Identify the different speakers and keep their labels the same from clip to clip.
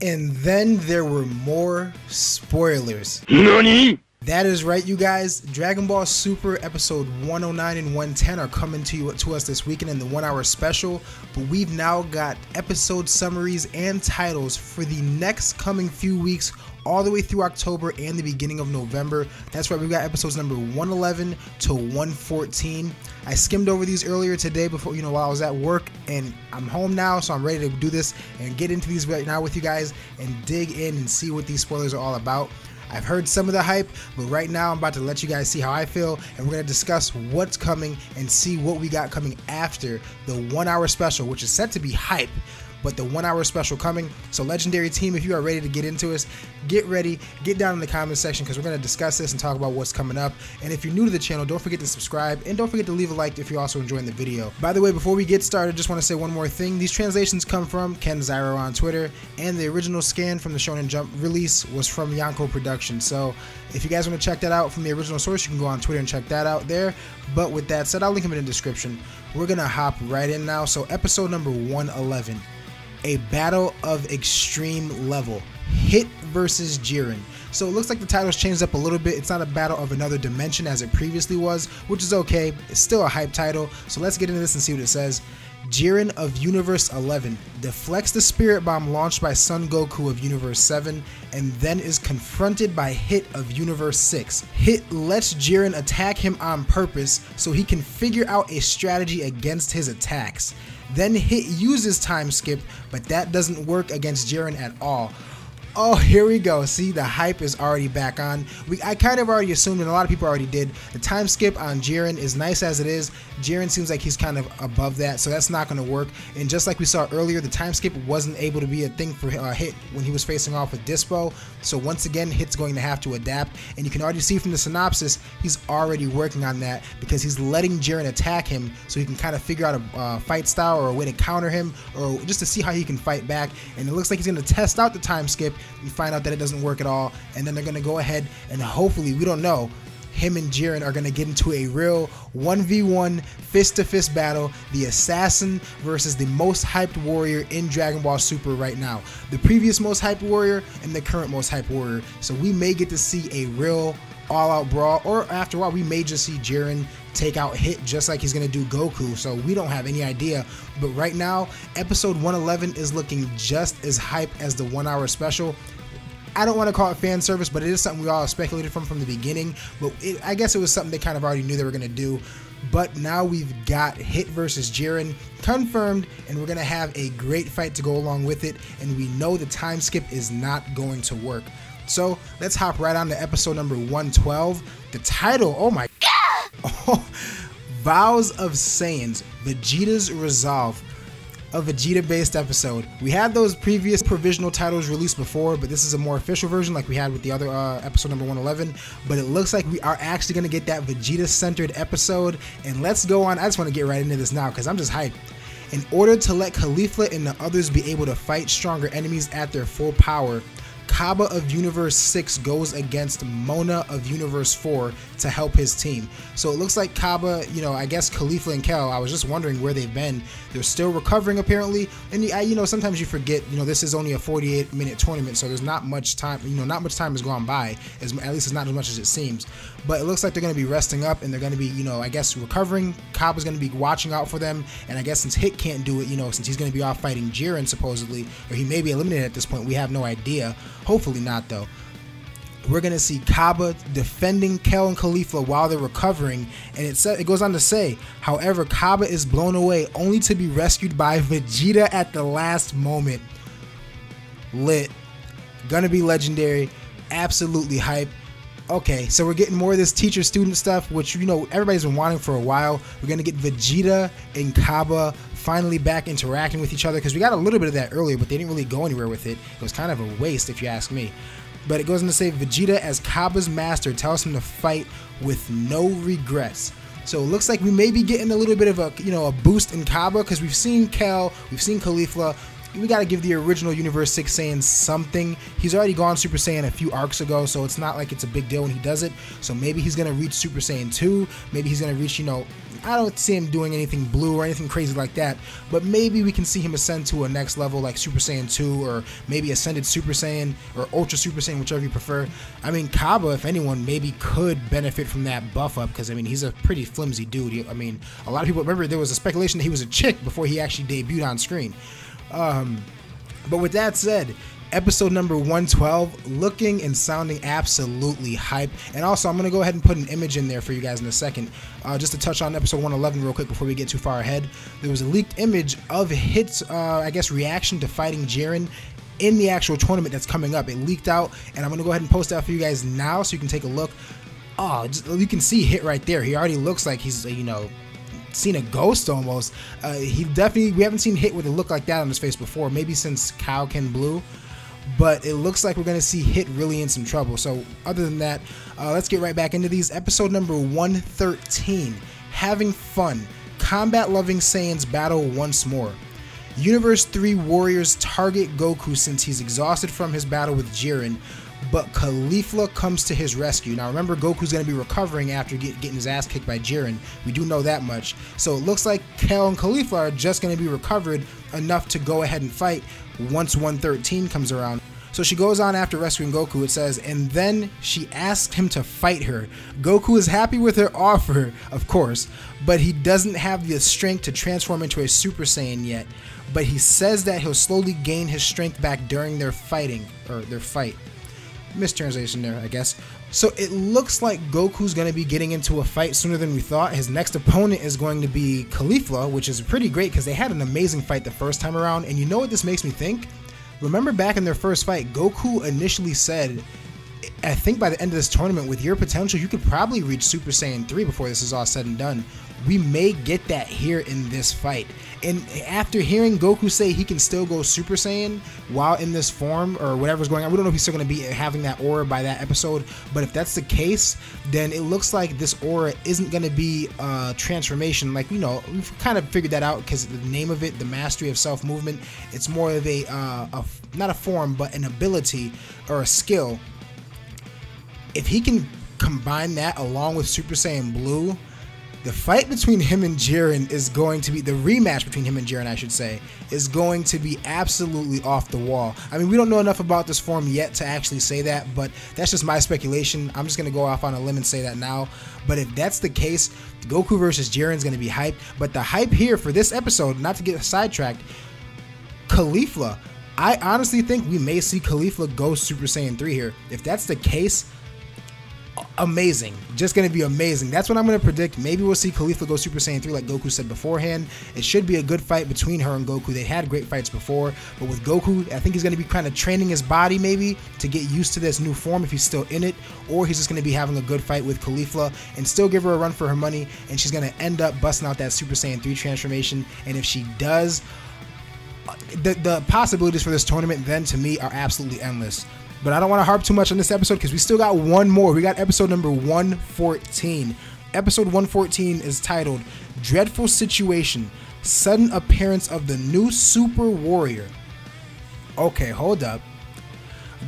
Speaker 1: And then there were more spoilers.
Speaker 2: NANI?!
Speaker 1: That is right, you guys. Dragon Ball Super episode 109 and 110 are coming to us this weekend in the 1 hour special, but we've now got episode summaries and titles for the next coming few weeks, all the way through October and the beginning of November. That's right, we've got episodes number 111 to 114. I skimmed over these earlier today before, while I was at work, and I'm home now, so I'm ready to do this and get into these right now with you guys and dig in and see what these spoilers are all about. I've heard some of the hype, but right now I'm about to let you guys see how I feel, and we're going to discuss what's coming and see what we got coming after the 1 hour special, which is set to be hype, but the 1 hour special coming. So Legendary Team, if you are ready to get into this, get ready, get down in the comment section, because we're going to discuss this and talk about what's coming up. And if you're new to the channel, don't forget to subscribe, and don't forget to leave a like if you're also enjoying the video. By the way, before we get started, just want to say one more thing. These translations come from Ken Zyro on Twitter, and the original scan from the Shonen Jump release was from Yonko Productions. So if you guys want to check that out from the original source, you can go on Twitter and check that out there. But with that said, I'll link them in the description. We're going to hop right in now. So episode number 111. A battle of extreme level, Hit versus Jiren. So it looks like the title's changed up a little bit. It's not a battle of another dimension as it previously was, which is okay. It's still a hype title. So let's get into this and see what it says. Jiren of Universe 11 deflects the Spirit Bomb launched by Son Goku of Universe 7 and then is confronted by Hit of Universe 6. Hit lets Jiren attack him on purpose so he can figure out a strategy against his attacks. Then Hit uses time skip, but that doesn't work against Jiren at all. Oh, here we go. See, the hype is already back on. I kind of already assumed, and a lot of people already did, the time skip on Jiren is nice as it is. Jiren seems like he's kind of above that, so that's not going to work. And just like we saw earlier, the time skip wasn't able to be a thing for Hit when he was facing off with Dispo. So once again, Hit's going to have to adapt. And you can already see from the synopsis, he's already working on that because he's letting Jiren attack him so he can kind of figure out a fight style or a way to counter him, or just to see how he can fight back. And it looks like he's going to test out the time skip. You find out that it doesn't work at all, and then they're going to go ahead and hopefully, we don't know, him and Jiren are going to get into a real 1v1 fist-to-fist battle, the assassin versus the most hyped warrior in Dragon Ball Super right now. The previous most hyped warrior and the current most hyped warrior. So we may get to see a real all-out brawl, or after a while we may just see Jiren take out Hit just like he's going to do Goku. So we don't have any idea. But right now, episode 111 is looking just as hype as the 1 hour special. I don't want to call it fan service, but it is something we all speculated from the beginning. But I guess it was something they kind of already knew they were going to do. But now we've got Hit versus Jiren confirmed, and we're going to have a great fight to go along with it. And we know the time skip is not going to work. So let's hop right on to episode number 112. The title, oh my god! Vows of Saiyans, Vegeta's Resolve. A Vegeta-based episode. We had those previous provisional titles released before, but this is a more official version like we had with the other episode number 111. But it looks like we are actually going to get that Vegeta-centered episode. And let's go on. I just want to get right into this now because I'm just hyped. In order to let Caulifla and the others be able to fight stronger enemies at their full power, Kaba of Universe 6 goes against Mona of Universe 4 to help his team. So it looks like Kaba, I guess Caulifla and Kale, I was just wondering where they've been. They're still recovering apparently. And sometimes you forget, this is only a 48-minute tournament, so there's not much time, not much time has gone by, at least it's not as much as it seems. But it looks like they're going to be resting up, and they're going to be, I guess recovering. Kaba's going to be watching out for them, and I guess since Hit can't do it, since he's going to be off fighting Jiren supposedly, or he may be eliminated at this point, we have no idea. Hopefully not though. We're going to see Kaba defending Kale and Caulifla while they're recovering, and it goes on to say, however, Kaba is blown away only to be rescued by Vegeta at the last moment. Lit. Gonna be legendary. Absolutely hype. Okay, so we're getting more of this teacher-student stuff, which, everybody's been wanting for a while. We're going to get Vegeta and Kaba finally back interacting with each other, because we got a little bit of that earlier, but they didn't really go anywhere with it. It was kind of a waste, if you ask me. But it goes on to say, Vegeta, as Kaba's master, tells him to fight with no regrets. So it looks like we may be getting a little bit of a boost in Kaba, because we've seen Kale, we've seen Caulifla. We got to give the original Universe 6 Saiyan something. He's already gone Super Saiyan a few arcs ago, so it's not like it's a big deal when he does it. So maybe he's going to reach Super Saiyan 2. Maybe he's going to reach, I don't see him doing anything blue or anything crazy like that, but maybe we can see him ascend to a next level like Super Saiyan 2 or maybe Ascended Super Saiyan or Ultra Super Saiyan, whichever you prefer. I mean, Kaba, if anyone, maybe could benefit from that buff up because, I mean, he's a pretty flimsy dude. I mean, a lot of people remember there was a speculation that he was a chick before he actually debuted on screen. But with that said, episode number 112, looking and sounding absolutely hype. And also, I'm going to go ahead and put an image in there for you guys in a second. Just to touch on episode 111 real quick before we get too far ahead. There was a leaked image of Hit's, I guess, reaction to fighting Jiren in the actual tournament that's coming up. It leaked out, and I'm going to go ahead and post that for you guys now so you can take a look. Oh, you can see Hit right there. He already looks like he's, you know, seen a ghost almost. We haven't seen Hit with a look like that on his face before, maybe since Kaioken Blue. But it looks like we're going to see Hit really in some trouble. So other than that, let's get right back into these. Episode number 113, having fun. Combat-loving Saiyans battle once more. Universe 3 warriors target Goku since he's exhausted from his battle with Jiren, but Caulifla comes to his rescue. Now remember, Goku's going to be recovering after getting his ass kicked by Jiren. We do know that much. So it looks like Kale and Caulifla are just going to be recovered enough to go ahead and fight once 113 comes around. So she goes on after rescuing Goku, it says, and then she asked him to fight her. Goku is happy with her offer, of course, but he doesn't have the strength to transform into a Super Saiyan yet. But he says that he'll slowly gain his strength back during their fight. Mistranslation there, I guess. So it looks like Goku's going to be getting into a fight sooner than we thought. His next opponent is going to be Caulifla, which is pretty great because they had an amazing fight the first time around. And you know what this makes me think? Remember back in their first fight, Goku initially said, I think by the end of this tournament, with your potential, you could probably reach Super Saiyan 3 before this is all said and done. We may get that here in this fight. And after hearing Goku say he can still go Super Saiyan while in this form or whatever's going on, we don't know if he's still going to be having that aura by that episode, but if that's the case, then it looks like this aura isn't going to be a transformation. Like, you know, we've kind of figured that out because the name of it, the Mastery of Self-Movement, it's more of a not a form, but an ability or a skill. If he can combine that along with Super Saiyan Blue, the fight between him and Jiren is going to be, the rematch between him and Jiren, I should say, is going to be absolutely off the wall. I mean, we don't know enough about this form yet to actually say that, but that's just my speculation. I'm just going to go off on a limb and say that now. But if that's the case, Goku versus Jiren is going to be hype. But the hype here for this episode, not to get sidetracked, Caulifla, I honestly think we may see Caulifla go Super Saiyan 3 here. If that's the case, amazing. Just going to be amazing. That's what I'm going to predict. Maybe we'll see Caulifla go Super Saiyan 3 like Goku said beforehand. It should be a good fight between her and Goku. They had great fights before, but with Goku, I think he's going to be kind of training his body maybe to get used to this new form if he's still in it, or he's just going to be having a good fight with Caulifla and still give her a run for her money, and she's going to end up busting out that Super Saiyan 3 transformation. And if she does, the possibilities for this tournament then to me are absolutely endless. But I don't want to harp too much on this episode because we still got one more. We got episode number 114. Episode 114 is titled Dreadful Situation, Sudden Appearance of the New Super Warrior. Okay, hold up.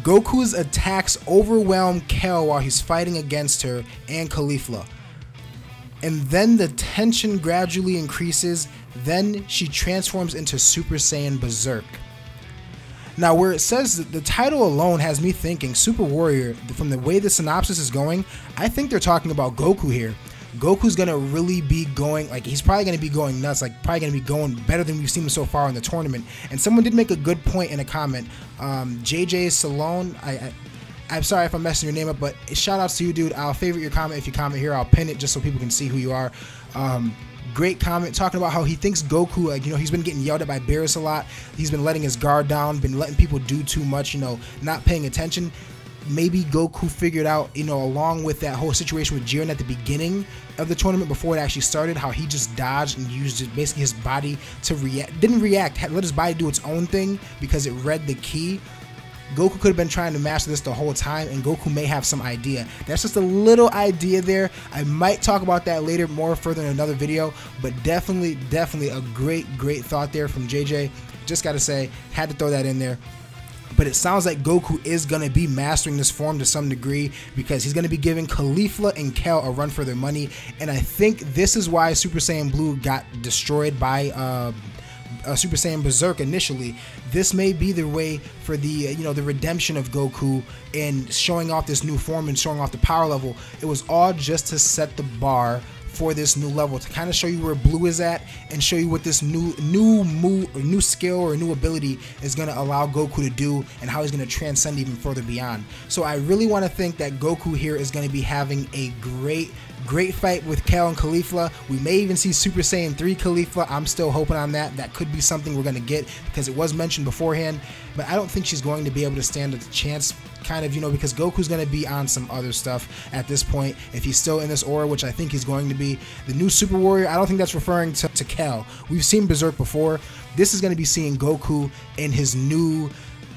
Speaker 1: Goku's attacks overwhelm Kale while he's fighting against her and Caulifla. And then the tension gradually increases. Then she transforms into Super Saiyan Berserk. Now, where it says that the title alone has me thinking Super Warrior, from the way the synopsis is going, I think they're talking about Goku here. Goku's going to really be going, like, he's probably going to be going nuts, like, probably going to be going better than we've seen him so far in the tournament. And someone did make a good point in a comment. JJ Salone, I'm sorry if I'm messing your name up, but shout outs to you, dude. I'll favorite your comment if you comment here. I'll pin it just so people can see who you are. Great comment talking about how he thinks Goku, like, you know, he's been getting yelled at by Beerus a lot. He's been letting his guard down, been letting people do too much, you know, not paying attention. Maybe Goku figured out, you know, along with that whole situation with Jiren at the beginning of the tournament before it actually started, how he just dodged and used basically his body to react. Didn't react, let his body do its own thing because it read the key. Goku could have been trying to master this the whole time, and Goku may have some idea. That's just a little idea there. I might talk about that later more further in another video, but definitely a great thought there from JJ. Just got to say, had to throw that in there. but it sounds like Goku is going to be mastering this form to some degree, because he's going to be giving Caulifla and Kale a run for their money. And I think this is why Super Saiyan Blue got destroyed by Super Saiyan Berserk initially. This may be the way for the the redemption of Goku and showing off this new form and showing off the power level. It was all just to set the bar for this new level, to kind of show you where Blue is at and show you what this new skill or new ability is going to allow Goku to do, and how he's going to transcend even further beyond. So I really want to think that Goku here is going to be having a great fight with Kale and Caulifla. We may even see Super Saiyan 3 Caulifla. I'm still hoping on that. That could be something we're going to get, because it was mentioned beforehand, but I don't think she's going to be able to stand a chance, kind of, because Goku's going to be on some other stuff at this point. If he's still in this aura, which I think he's going to be, the new Super Warrior, I don't think that's referring to Kale. We've seen Berserk before. This is going to be seeing Goku in his new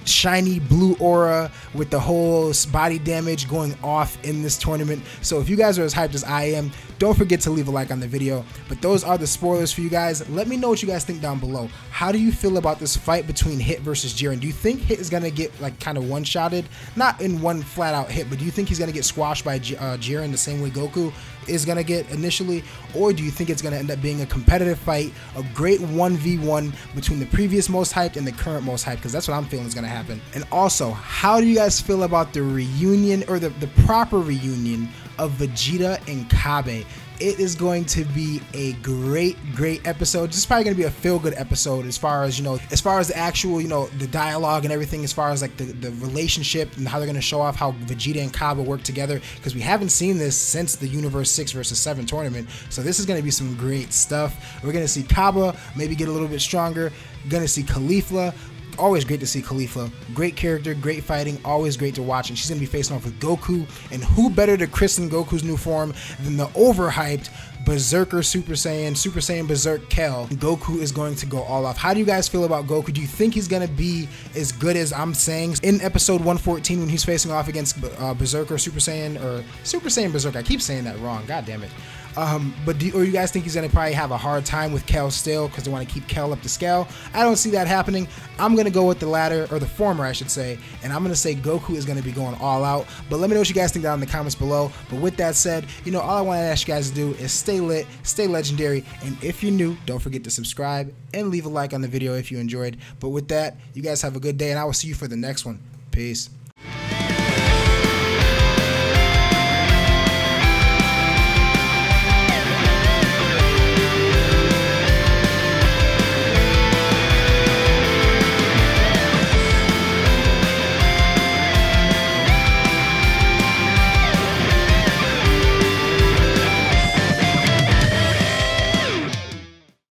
Speaker 1: shiny blue aura with the whole body damage going off in this tournament. So if you guys are as hyped as I am, don't forget to leave a like on the video. But those are the spoilers for you guys. Let me know what you guys think down below. How do you feel about this fight between Hit versus Jiren? Do you think Hit is gonna get like kind of one-shotted, not in one flat out hit, but do you think he's gonna get squashed by Jiren the same way Goku is gonna get initially? Or do you think it's gonna end up being a competitive fight, a great 1v1 between the previous most hyped and the current most hyped? Because that's what I'm feeling is gonna happen. And also, how do you guys feel about the reunion, or the proper reunion of Vegeta and Kale? It is going to be a great episode. It's probably going to be a feel-good episode as far as, as far as the actual, the dialogue and everything, as far as like the relationship and how they're going to show off how Vegeta and Kale work together, because we haven't seen this since the Universe 6 versus 7 tournament. So this is going to be some great stuff. We're going to see Kale maybe get a little bit stronger. Going to see Caulifla. Always great to see Caulifla. Great character, great fighting, always great to watch. And she's going to be facing off with Goku. And who better to christen Goku's new form than the overhyped Berserker Super Saiyan Berserk Kale? Goku is going to go all off. How do you guys feel about Goku? Do you think he's going to be as good as I'm saying in episode 114 when he's facing off against Berserker Super Saiyan Berserk? I keep saying that wrong. God damn it. But or you guys think he's going to probably have a hard time with Kale still, because they want to keep Kale up to scale? I don't see that happening. I'm going to go with the latter, or the former I should say, and I'm going to say Goku is going to be going all out. But let me know what you guys think down in the comments below. But with that said, all I want to ask you guys to do is stay lit, stay legendary, and if you're new, don't forget to subscribe and leave a like on the video if you enjoyed. But with that, you guys have a good day, and I will see you for the next one. Peace.